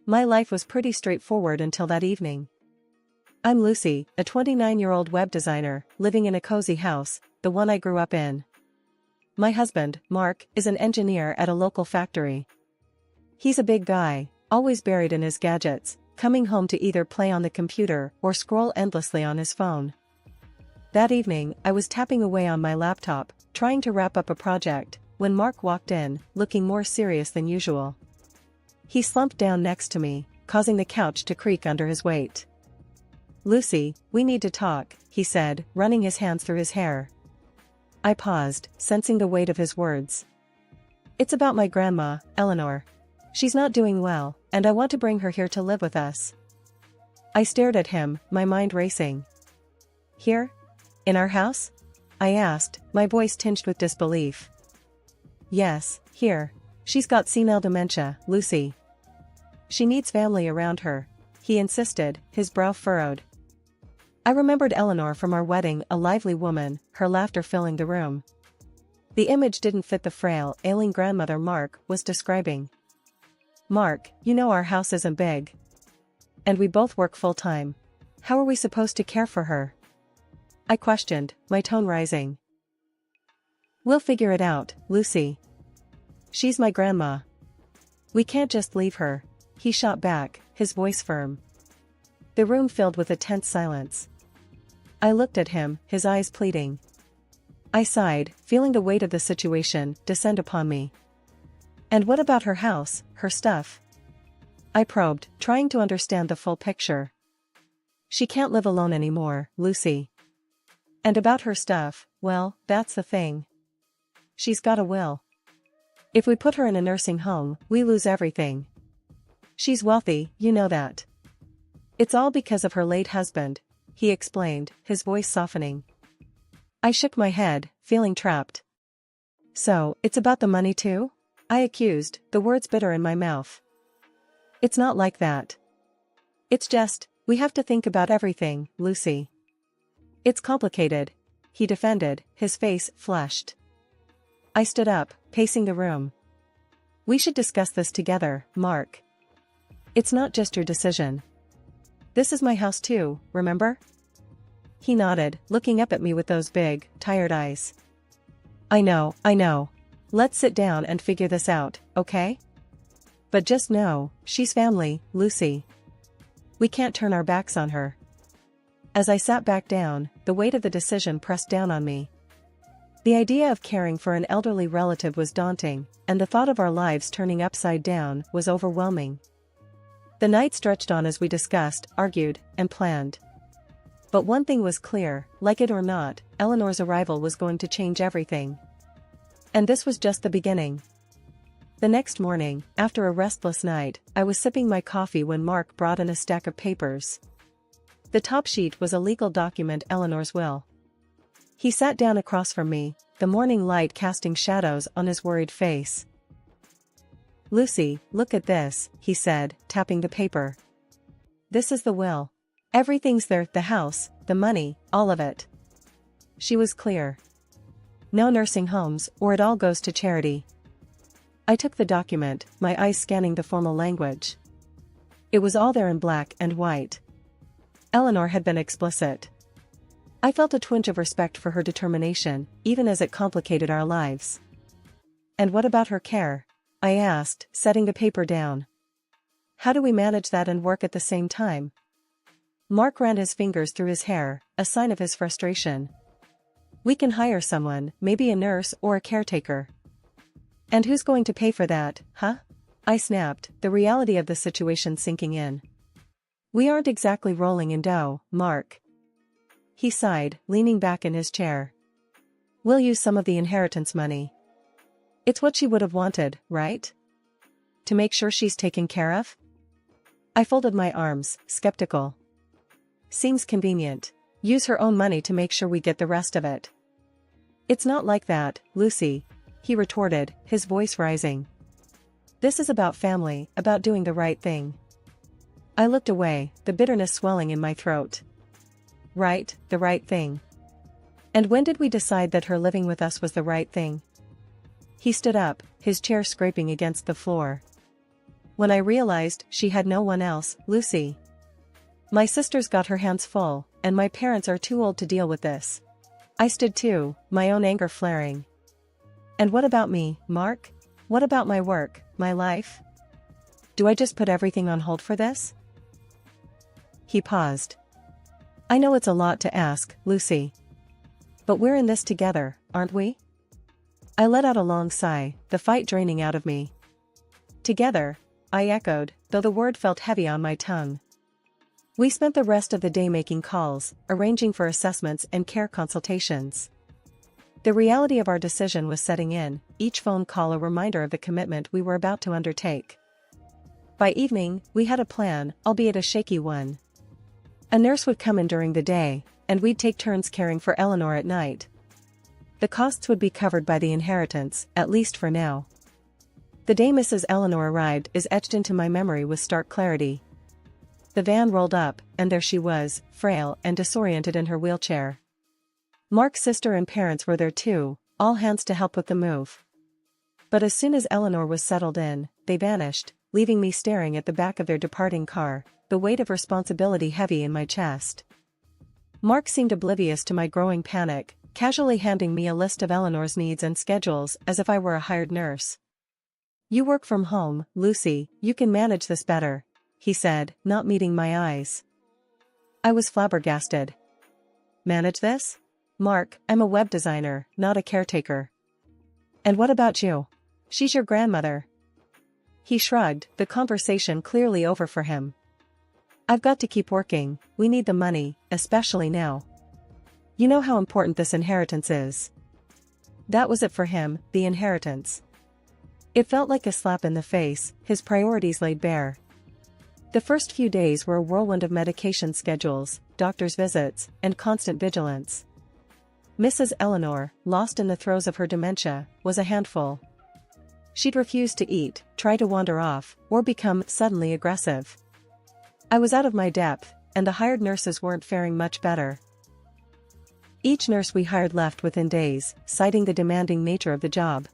My life was pretty straightforward until that evening. I'm Lucy, a 29-year-old web designer, living in a cozy house, the one I grew up in. My husband, Mark, is an engineer at a local factory. He's a big guy, always buried in his gadgets, coming home to either play on the computer or scroll endlessly on his phone. That evening, I was tapping away on my laptop, trying to wrap up a project, when Mark walked in, looking more serious than usual. He slumped down next to me, causing the couch to creak under his weight. "Lucy, we need to talk," he said, running his hands through his hair. I paused, sensing the weight of his words. "It's about my grandma, Eleanor. She's not doing well, and I want to bring her here to live with us." I stared at him, my mind racing. "Here? In our house?" I asked, my voice tinged with disbelief. "Yes, here. She's got senile dementia, Lucy. She needs family around her," he insisted, his brow furrowed. I remembered Eleanor from our wedding, a lively woman, her laughter filling the room. The image didn't fit the frail, ailing grandmother Mark was describing. "Mark, you know our house isn't big. And we both work full-time. How are we supposed to care for her?" I questioned, my tone rising. "We'll figure it out, Lucy. She's my grandma. We can't just leave her," he shot back, his voice firm. The room filled with a tense silence. I looked at him, his eyes pleading. I sighed, feeling the weight of the situation descend upon me. "And what about her house, her stuff?" I probed, trying to understand the full picture. "She can't live alone anymore, Lucy. And about her stuff, well, that's the thing. She's got a will. If we put her in a nursing home, we lose everything. She's wealthy, you know that. It's all because of her late husband," he explained, his voice softening. I shook my head, feeling trapped. "So, it's about the money too?" I accused, the words bitter in my mouth. "It's not like that. It's just, we have to think about everything, Lucy. It's complicated," he defended, his face flushed. I stood up, pacing the room. "We should discuss this together, Mark. It's not just your decision. This is my house too, remember?" He nodded, looking up at me with those big, tired eyes. I know. Let's sit down and figure this out, okay? But just know, she's family, Lucy. We can't turn our backs on her." As I sat back down, the weight of the decision pressed down on me. The idea of caring for an elderly relative was daunting, and the thought of our lives turning upside down was overwhelming. The night stretched on as we discussed, argued, and planned. But one thing was clear, like it or not, Eleanor's arrival was going to change everything. And this was just the beginning. The next morning, after a restless night, I was sipping my coffee when Mark brought in a stack of papers. The top sheet was a legal document, Eleanor's will. He sat down across from me, the morning light casting shadows on his worried face. "Lucy, look at this," he said, tapping the paper. "This is the will. Everything's there, the house, the money, all of it." She was clear. "No nursing homes, or it all goes to charity." I took the document, my eyes scanning the formal language. It was all there in black and white. Eleanor had been explicit. I felt a twinge of respect for her determination, even as it complicated our lives. "And what about her care?" I asked, setting the paper down. "How do we manage that and work at the same time?" Mark ran his fingers through his hair, a sign of his frustration. "We can hire someone, maybe a nurse or a caretaker." "And who's going to pay for that, huh?" I snapped, the reality of the situation sinking in. "We aren't exactly rolling in dough, Mark." He sighed, leaning back in his chair. "We'll use some of the inheritance money. It's what she would have wanted, right? To make sure she's taken care of?" I folded my arms, skeptical. "Seems convenient. Use her own money to make sure we get the rest of it." "It's not like that, Lucy," he retorted, his voice rising. "This is about family, about doing the right thing." I looked away, the bitterness swelling in my throat. Right, the right thing. And when did we decide that her living with us was the right thing? He stood up, his chair scraping against the floor. when I realized she had no one else, Lucy. My sister's got her hands full, and my parents are too old to deal with this. I stood too, my own anger flaring. And what about me, Mark? What about my work, my life? Do I just put everything on hold for this? He paused. I know it's a lot to ask, Lucy. But we're in this together, aren't we? I let out a long sigh, the fight draining out of me. Together, I echoed, though the word felt heavy on my tongue. We spent the rest of the day making calls, arranging for assessments and care consultations. The reality of our decision was setting in, each phone call a reminder of the commitment we were about to undertake. By evening, we had a plan, albeit a shaky one. A nurse would come in during the day, and we'd take turns caring for Eleanor at night. The costs would be covered by the inheritance, at least for now. The day Mrs. Eleanor arrived is etched into my memory with stark clarity. The van rolled up, and there she was, frail and disoriented in her wheelchair. Mark's sister and parents were there too, all hands to help with the move. But as soon as Eleanor was settled in, they vanished, leaving me staring at the back of their departing car, the weight of responsibility heavy in my chest. Mark seemed oblivious to my growing panic, casually handing me a list of Eleanor's needs and schedules as if I were a hired nurse. You work from home, Lucy, you can manage this better, he said, not meeting my eyes. I was flabbergasted. Manage this? Mark, I'm a web designer, not a caretaker. And what about you? She's your grandmother. He shrugged, the conversation clearly over for him. I've got to keep working, we need the money, especially now. You know how important this inheritance is. That was it for him, the inheritance. It felt like a slap in the face, his priorities laid bare. The first few days were a whirlwind of medication schedules, doctor's visits, and constant vigilance. Mrs. Eleanor, lost in the throes of her dementia, was a handful. She'd refuse to eat, try to wander off, or become suddenly aggressive. I was out of my depth, and the hired nurses weren't faring much better. Each nurse we hired left within days, citing the demanding nature of the job.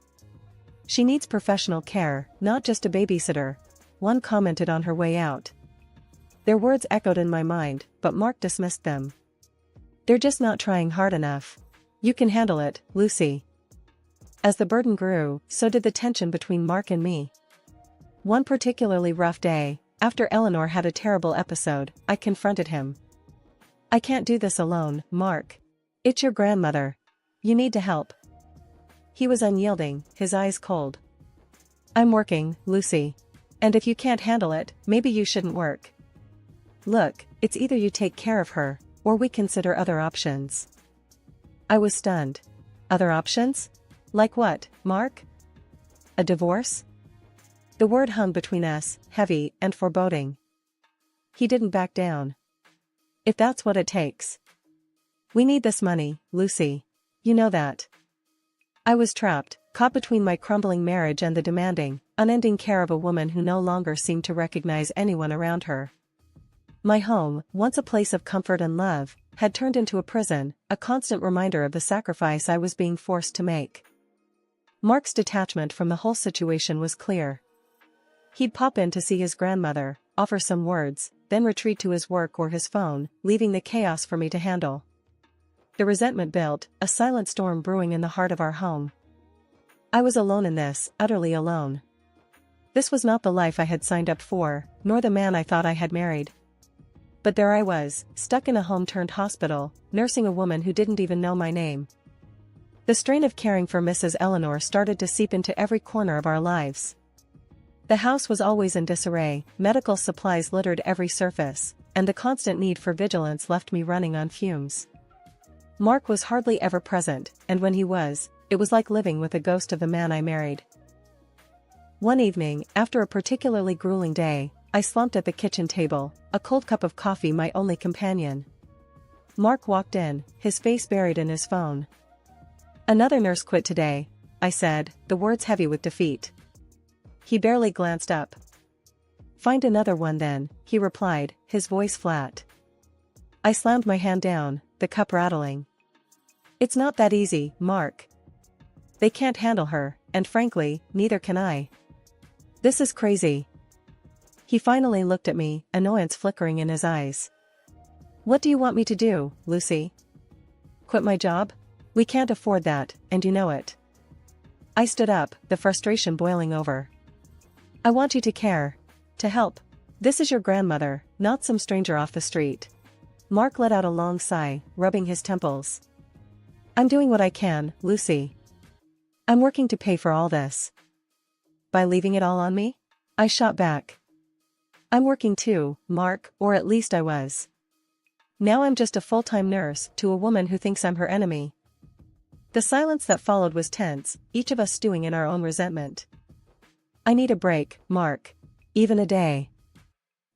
She needs professional care, not just a babysitter, one commented on her way out. Their words echoed in my mind, but Mark dismissed them. They're just not trying hard enough. You can handle it, Lucy. As the burden grew, so did the tension between Mark and me. One particularly rough day, after Eleanor had a terrible episode, I confronted him. I can't do this alone, Mark. It's your grandmother. You need to help. He was unyielding, his eyes cold. I'm working, Lucy. And if you can't handle it, maybe you shouldn't work. Look, it's either you take care of her, or we consider other options. I was stunned. Other options? Like what, Mark? A divorce? The word hung between us, heavy and foreboding. He didn't back down. If that's what it takes. We need this money, Lucy. You know that. I was trapped, caught between my crumbling marriage and the demanding, unending care of a woman who no longer seemed to recognize anyone around her. My home, once a place of comfort and love, had turned into a prison, a constant reminder of the sacrifice I was being forced to make. Mark's detachment from the whole situation was clear. He'd pop in to see his grandmother, offer some words, then retreat to his work or his phone, leaving the chaos for me to handle. The resentment built, a silent storm brewing in the heart of our home. I was alone in this, utterly alone. This was not the life I had signed up for, nor the man I thought I had married. But there I was, stuck in a home-turned-hospital, nursing a woman who didn't even know my name. The strain of caring for Mrs. Eleanor started to seep into every corner of our lives. The house was always in disarray, medical supplies littered every surface, and the constant need for vigilance left me running on fumes. Mark was hardly ever present, and when he was, it was like living with a ghost of the man I married. One evening, after a particularly grueling day, I slumped at the kitchen table, a cold cup of coffee my only companion. Mark walked in, his face buried in his phone. Another nurse quit today, I said, the words heavy with defeat. He barely glanced up. Find another one then, he replied, his voice flat. I slammed my hand down, the cup rattling. It's not that easy, Mark. They can't handle her, and frankly, neither can I. This is crazy. He finally looked at me, annoyance flickering in his eyes. What do you want me to do, Lucy? Quit my job? We can't afford that, and you know it. I stood up, the frustration boiling over. I want you to care. To help. This is your grandmother, not some stranger off the street. Mark let out a long sigh, rubbing his temples. I'm doing what I can, Lucy. I'm working to pay for all this. By leaving it all on me? I shot back. I'm working too, Mark, or at least I was. Now I'm just a full-time nurse to a woman who thinks I'm her enemy. The silence that followed was tense, each of us stewing in our own resentment. I need a break, Mark. Even a day.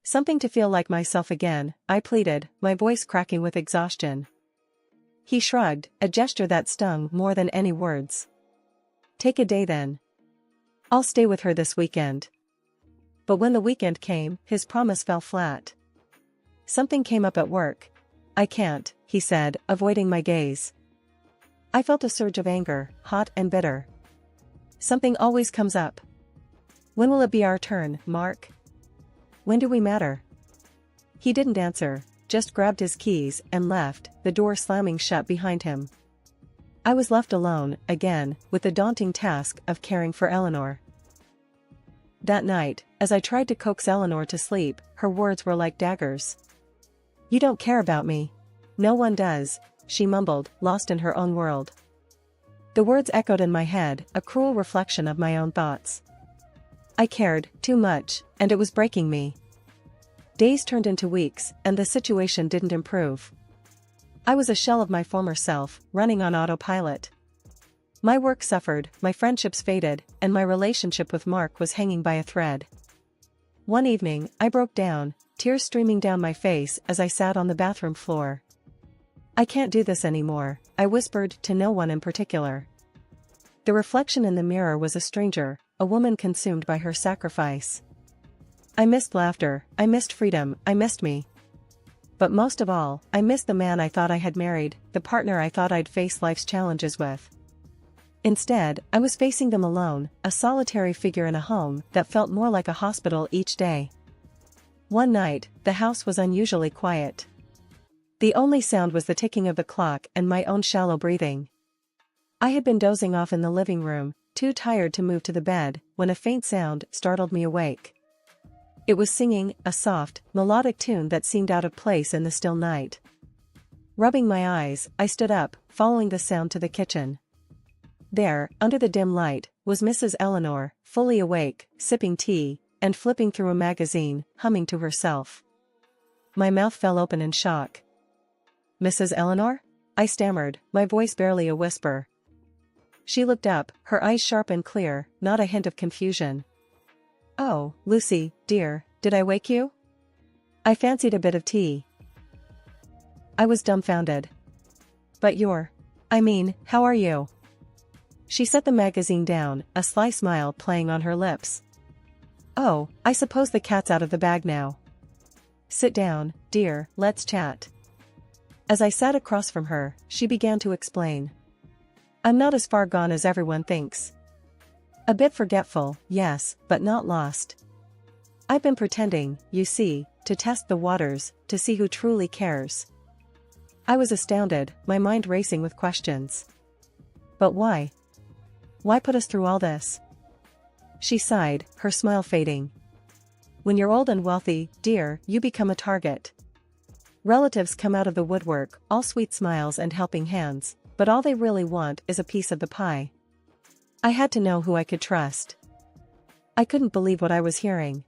Something to feel like myself again, I pleaded, my voice cracking with exhaustion. He shrugged, a gesture that stung more than any words. Take a day then. I'll stay with her this weekend. But when the weekend came, his promise fell flat. Something came up at work. I can't, he said, avoiding my gaze. I felt a surge of anger, hot and bitter. Something always comes up. When will it be our turn, Mark? When do we matter? He didn't answer, just grabbed his keys and left, the door slamming shut behind him. I was left alone, again, with the daunting task of caring for Eleanor. That night, as I tried to coax Eleanor to sleep, her words were like daggers. You don't care about me. No one does, she mumbled, lost in her own world. The words echoed in my head, a cruel reflection of my own thoughts. I cared, too much, and it was breaking me. Days turned into weeks, and the situation didn't improve. I was a shell of my former self, running on autopilot. My work suffered, my friendships faded, and my relationship with Mark was hanging by a thread. One evening, I broke down, tears streaming down my face as I sat on the bathroom floor. I can't do this anymore, I whispered to no one in particular. The reflection in the mirror was a stranger, a woman consumed by her sacrifice. I missed laughter, I missed freedom, I missed me. But most of all, I missed the man I thought I had married, the partner I thought I'd face life's challenges with. Instead, I was facing them alone, a solitary figure in a home that felt more like a hospital each day. One night, the house was unusually quiet. The only sound was the ticking of the clock and my own shallow breathing. I had been dozing off in the living room, too tired to move to the bed, when a faint sound startled me awake. It was singing, a soft, melodic tune that seemed out of place in the still night. Rubbing my eyes, I stood up, following the sound to the kitchen. There, under the dim light, was Mrs. Eleanor, fully awake, sipping tea, and flipping through a magazine, humming to herself. My mouth fell open in shock. Mrs. Eleanor? I stammered, my voice barely a whisper. She looked up, her eyes sharp and clear, not a hint of confusion. Oh, Lucy, dear, did I wake you? I fancied a bit of tea. I was dumbfounded. But how are you? She set the magazine down, a sly smile playing on her lips. Oh, I suppose the cat's out of the bag now. Sit down, dear, let's chat. As I sat across from her, she began to explain. I'm not as far gone as everyone thinks. A bit forgetful, yes, but not lost. I've been pretending, you see, to test the waters, to see who truly cares. I was astounded, my mind racing with questions. But why? Why put us through all this? She sighed, her smile fading. When you're old and wealthy, dear, you become a target. Relatives come out of the woodwork, all sweet smiles and helping hands, but all they really want is a piece of the pie. I had to know who I could trust. I couldn't believe what I was hearing.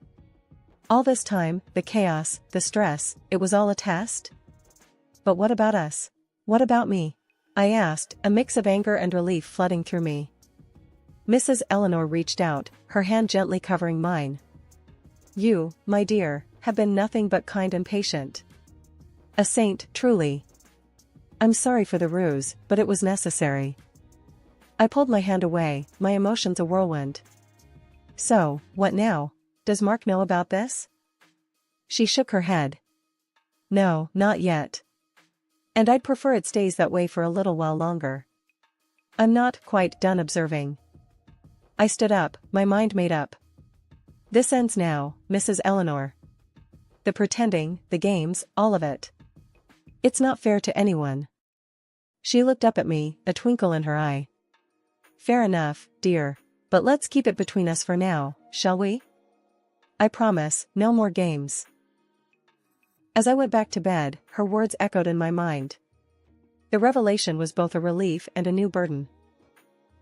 All this time, the chaos, the stress, it was all a test? But what about us? What about me? I asked, a mix of anger and relief flooding through me. Mrs. Eleanor reached out, her hand gently covering mine. You, my dear, have been nothing but kind and patient. A saint, truly. I'm sorry for the ruse, but it was necessary. I pulled my hand away, my emotions a whirlwind. So, what now? Does Mark know about this? She shook her head. No, not yet. And I'd prefer it stays that way for a little while longer. I'm not quite done observing. I stood up, my mind made up. This ends now, Mrs. Eleanor. The pretending, the games, all of it. It's not fair to anyone. She looked up at me, a twinkle in her eye. Fair enough, dear. But let's keep it between us for now, shall we? I promise, no more games. As I went back to bed, her words echoed in my mind. The revelation was both a relief and a new burden.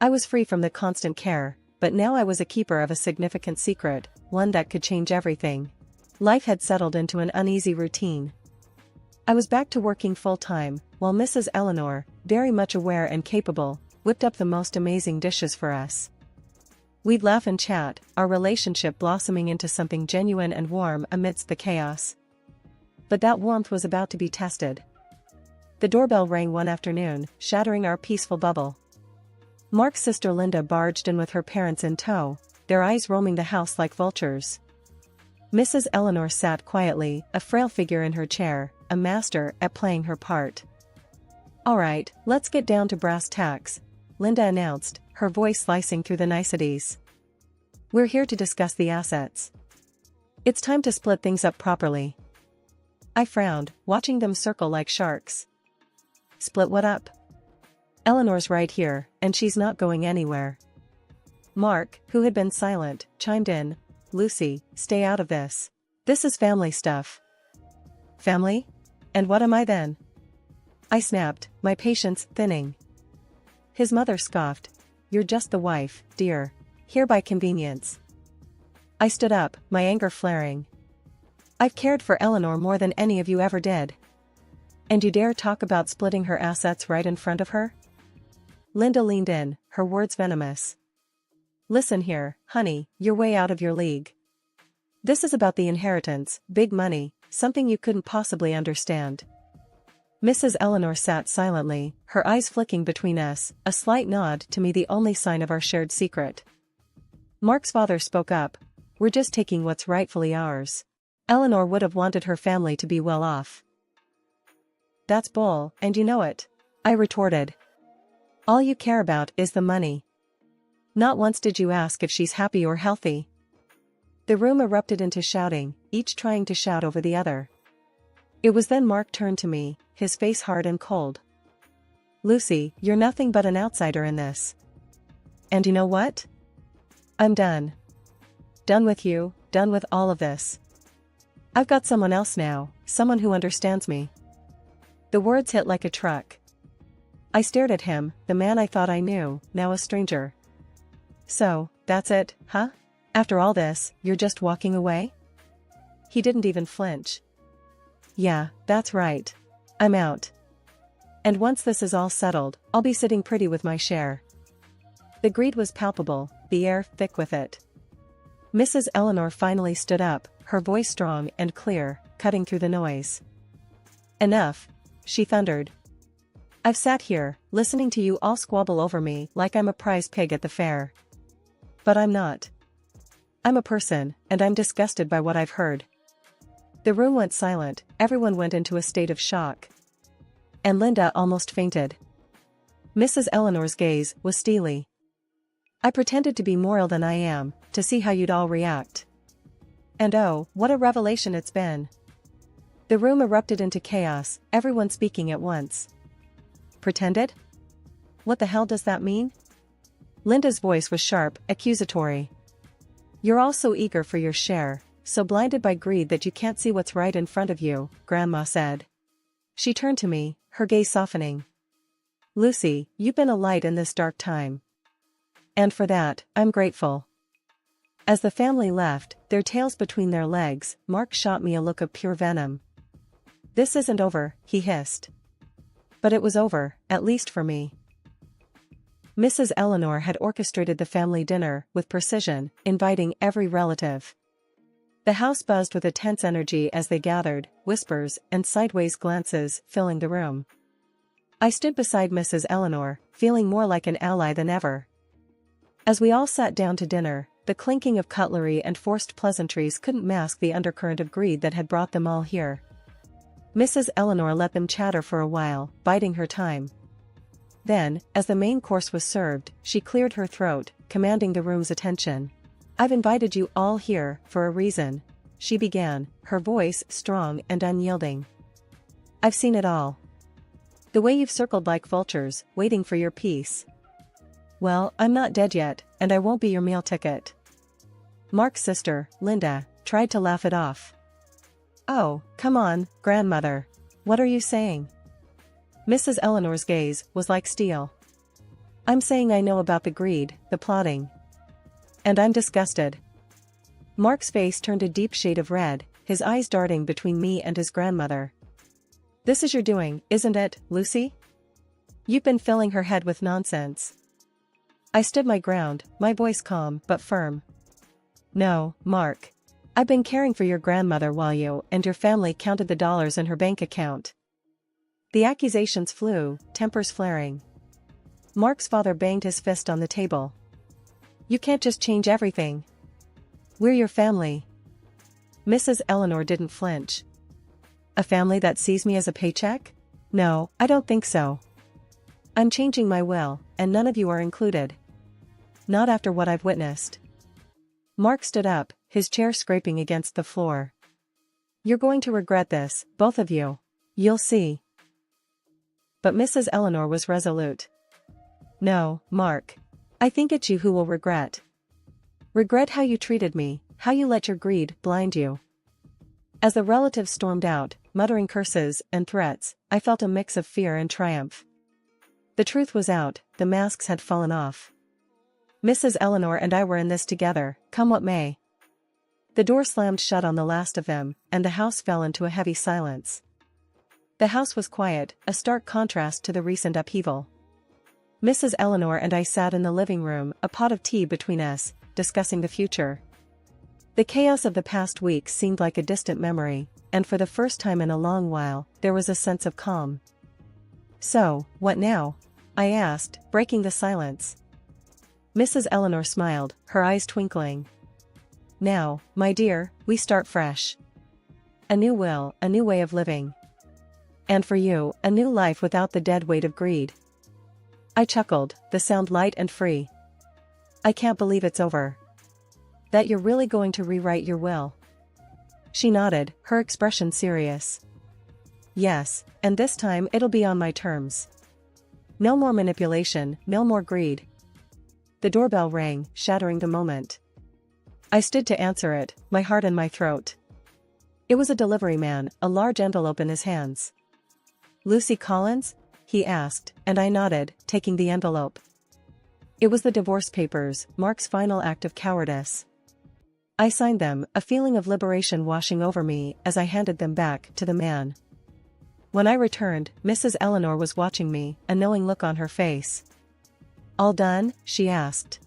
I was free from the constant care, but now I was a keeper of a significant secret, one that could change everything. Life had settled into an uneasy routine. I was back to working full-time, while Mrs. Eleanor, very much aware and capable, whipped up the most amazing dishes for us. We'd laugh and chat, our relationship blossoming into something genuine and warm amidst the chaos. But that warmth was about to be tested. The doorbell rang one afternoon, shattering our peaceful bubble. Mark's sister Linda barged in with her parents in tow, their eyes roaming the house like vultures. Mrs. Eleanor sat quietly, a frail figure in her chair, a master at playing her part. "All right, let's get down to brass tacks," Linda announced, her voice slicing through the niceties. "We're here to discuss the assets. It's time to split things up properly." I frowned, watching them circle like sharks. "Split what up?" "Eleanor's right here, and she's not going anywhere." Mark, who had been silent, chimed in. "Lucy, stay out of this. This is family stuff." "Family? And what am I then?" I snapped, my patience thinning. His mother scoffed. "You're just the wife, dear. Here by convenience." I stood up, my anger flaring. "I've cared for Eleanor more than any of you ever did. And you dare talk about splitting her assets right in front of her?" Linda leaned in, her words venomous. "Listen here, honey, you're way out of your league. This is about the inheritance, big money, something you couldn't possibly understand." Mrs. Eleanor sat silently, her eyes flicking between us, a slight nod to me the only sign of our shared secret. Mark's father spoke up. "We're just taking what's rightfully ours. Eleanor would have wanted her family to be well off." "That's bull, and you know it," I retorted. "All you care about is the money. Not once did you ask if she's happy or healthy." The room erupted into shouting, each trying to shout over the other. It was then Mark turned to me, his face hard and cold. "Lucy, you're nothing but an outsider in this. And you know what? I'm done. Done with you, done with all of this. I've got someone else now, someone who understands me." The words hit like a truck. I stared at him, the man I thought I knew, now a stranger. "So, that's it, huh? After all this, you're just walking away?" He didn't even flinch. "Yeah, that's right. I'm out. And once this is all settled, I'll be sitting pretty with my share." The greed was palpable, the air thick with it. Mrs. Eleanor finally stood up, her voice strong and clear, cutting through the noise. "Enough," she thundered. "I've sat here, listening to you all squabble over me like I'm a prize pig at the fair. But I'm not. I'm a person, and I'm disgusted by what I've heard." The room went silent, everyone went into a state of shock. And Linda almost fainted. Mrs. Eleanor's gaze was steely. "I pretended to be moral than I am, to see how you'd all react. And oh, what a revelation it's been." The room erupted into chaos, everyone speaking at once. "Pretended? What the hell does that mean?" Linda's voice was sharp, accusatory. "You're all so eager for your share, so blinded by greed that you can't see what's right in front of you," Grandma said. She turned to me, her gaze softening. "Lucy, you've been a light in this dark time. And for that, I'm grateful." As the family left, their tails between their legs, Mark shot me a look of pure venom. "This isn't over," he hissed. But it was over, at least for me. Mrs. Eleanor had orchestrated the family dinner with precision, inviting every relative. The house buzzed with a tense energy as they gathered, whispers and sideways glances filling the room. I stood beside Mrs. Eleanor, feeling more like an ally than ever. As we all sat down to dinner, the clinking of cutlery and forced pleasantries couldn't mask the undercurrent of greed that had brought them all here. Mrs. Eleanor let them chatter for a while, biding her time. Then, as the main course was served, she cleared her throat, commanding the room's attention. I've invited you all here for a reason, she began, her voice strong and unyielding. I've seen it all. The way you've circled like vultures, waiting for your piece. Well, I'm not dead yet, and I won't be your meal ticket. Mark's sister, Linda, tried to laugh it off. Oh, come on, grandmother. What are you saying? Mrs. Eleanor's gaze was like steel. I'm saying I know about the greed, the plotting. And I'm disgusted. Mark's face turned a deep shade of red, his eyes darting between me and his grandmother. This is your doing, isn't it, Lucy? You've been filling her head with nonsense. I stood my ground, my voice calm but firm. No, Mark. I've been caring for your grandmother while you and your family counted the dollars in her bank account. The accusations flew, tempers flaring. Mark's father banged his fist on the table. You can't just change everything. We're your family. Mrs. Eleanor didn't flinch. A family that sees me as a paycheck? No, I don't think so. I'm changing my will, and none of you are included. Not after what I've witnessed. Mark stood up, his chair scraping against the floor. You're going to regret this, both of you. You'll see. But Mrs. Eleanor was resolute. No, Mark. I think it's you who will regret. Regret how you treated me, how you let your greed blind you. As the relatives stormed out, muttering curses and threats, I felt a mix of fear and triumph. The truth was out, the masks had fallen off. Mrs. Eleanor and I were in this together, come what may. The door slammed shut on the last of them, and the house fell into a heavy silence. The house was quiet, a stark contrast to the recent upheaval. Mrs. Eleanor and I sat in the living room, a pot of tea between us, discussing the future. The chaos of the past week seemed like a distant memory, and for the first time in a long while, there was a sense of calm. So, what now? I asked, breaking the silence. Mrs. Eleanor smiled, her eyes twinkling. Now, my dear, we start fresh. A new will, a new way of living. And for you, a new life without the dead weight of greed. I chuckled, the sound light and free. I can't believe it's over. That you're really going to rewrite your will. She nodded, her expression serious. Yes, and this time it'll be on my terms. No more manipulation, no more greed. The doorbell rang, shattering the moment. I stood to answer it, my heart in my throat. It was a delivery man, a large envelope in his hands. Lucy Collins? He asked, and I nodded, taking the envelope. It was the divorce papers, Mark's final act of cowardice. I signed them, a feeling of liberation washing over me as I handed them back to the man. When I returned, Mrs. Eleanor was watching me, a knowing look on her face. All done? She asked.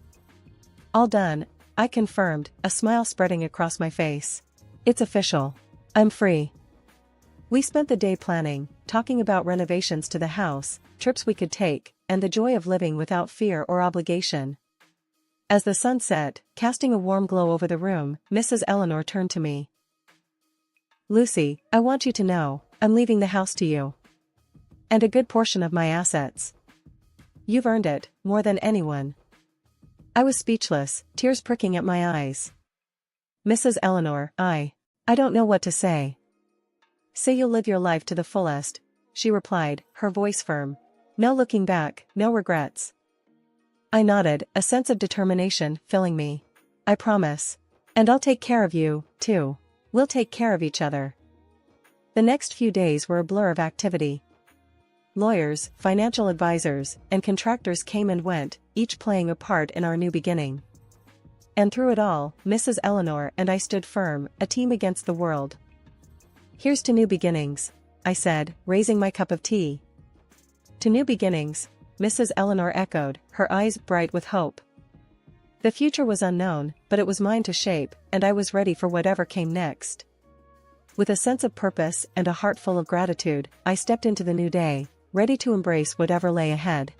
All done, I confirmed, a smile spreading across my face. It's official. I'm free. We spent the day planning, talking about renovations to the house, trips we could take, and the joy of living without fear or obligation. As the sun set, casting a warm glow over the room, Mrs. Eleanor turned to me. Lucy, I want you to know, I'm leaving the house to you. And a good portion of my assets. You've earned it, more than anyone. I was speechless, tears pricking at my eyes. Mrs. Eleanor, I don't know what to say. Say you'll live your life to the fullest, she replied, her voice firm. No looking back, no regrets. I nodded, a sense of determination filling me. I promise. And I'll take care of you, too. We'll take care of each other. The next few days were a blur of activity. Lawyers, financial advisors, and contractors came and went, each playing a part in our new beginning. And through it all, Mrs. Eleanor and I stood firm, a team against the world. Here's to new beginnings, I said, raising my cup of tea. To new beginnings, Mrs. Eleanor echoed, her eyes bright with hope. The future was unknown, but it was mine to shape, and I was ready for whatever came next. With a sense of purpose and a heart full of gratitude, I stepped into the new day, ready to embrace whatever lay ahead.